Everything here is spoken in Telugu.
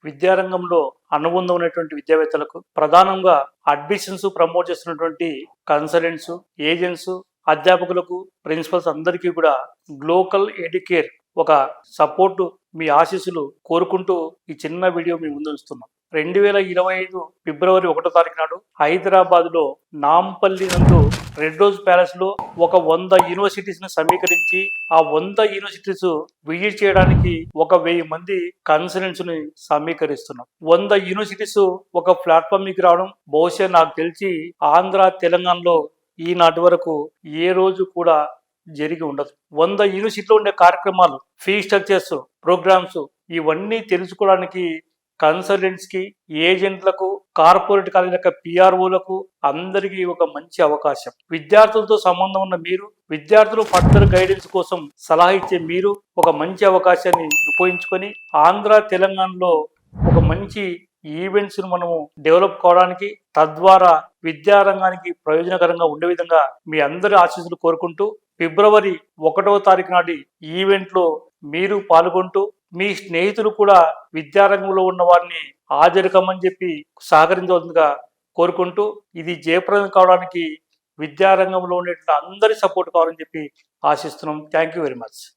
విద్యారంగంలో అనుబంధం ఉన్నటువంటి విద్యావేత్తలకు, ప్రధానంగా అడ్మిషన్స్ ప్రమోట్ చేస్తున్నటువంటి కన్సల్టెంట్స్, ఏజెంట్స్, అధ్యాపకులకు, ప్రిన్సిపల్స్ అందరికీ కూడా గ్లోకల్ ఎడ్యుకేర్ ఒక సపోర్టు, మీ ఆశీస్సులు కోరుకుంటూ ఈ చిన్న వీడియో మీ ముందు ఉంచుతున్నాం. 2025 ఫిబ్రవరి 1వ తారీఖు నాడు హైదరాబాద్లో నాంపల్లి నందు రెడ్ రోజ్ ప్యాలెస్ లో ఒక 100 యూనివర్సిటీస్ ని సమీకరించి ఆ 100 యూనివర్సిటీస్ విజిట్ చేయడానికి ఒక 1000 మంది కన్సల్టెంట్స్ ని సమీకరిస్తున్నాం. 100 యూనివర్సిటీస్ ఒక ప్లాట్ఫామ్ మీకు రావడం బహుశా నాకు తెలిసి ఆంధ్ర, తెలంగాణలో ఈనాటి వరకు ఏ రోజు కూడా జరిగి ఉండదు. 100 యూనివర్సిటీలో ఉండే కార్యక్రమాలు, ఫీ స్ట్రక్చర్స్, ప్రోగ్రామ్స్ ఇవన్నీ తెలుసుకోవడానికి కన్సల్టెంట్స్ కి, ఏజెంట్లకు, కార్పొరేట్ కాలేజీల పిఆర్ఓలకు అందరికీ ఒక మంచి అవకాశం. విద్యార్థులతో సంబంధం ఉన్న మీరు, విద్యార్థులు ఫర్దర్ గైడెన్స్ కోసం సలహా ఇచ్చే మీరు ఒక మంచి అవకాశాన్ని ఉపయోగించుకొని ఆంధ్ర, తెలంగాణలో ఒక మంచి ఈవెంట్స్ ను మనము డెవలప్ కావడానికి, తద్వారా విద్యారంగానికి ప్రయోజనకరంగా ఉండే విధంగా మీ అందరి ఆశీస్సులు కోరుకుంటూ ఫిబ్రవరి 1వ తారీఖు నాటి ఈవెంట్లో మీరు పాల్గొంటూ మీ స్నేహితులు కూడా విద్యారంగంలో ఉన్న వారిని హాజరు కమ్మని చెప్పి సహకరించవలసిందిగా కోరుకుంటూ, ఇది జయప్రదం కావడానికి విద్యారంగంలో ఉండేటువంటి అందరి సపోర్ట్ కావాలని చెప్పి ఆశిస్తున్నాం. Thank you very much.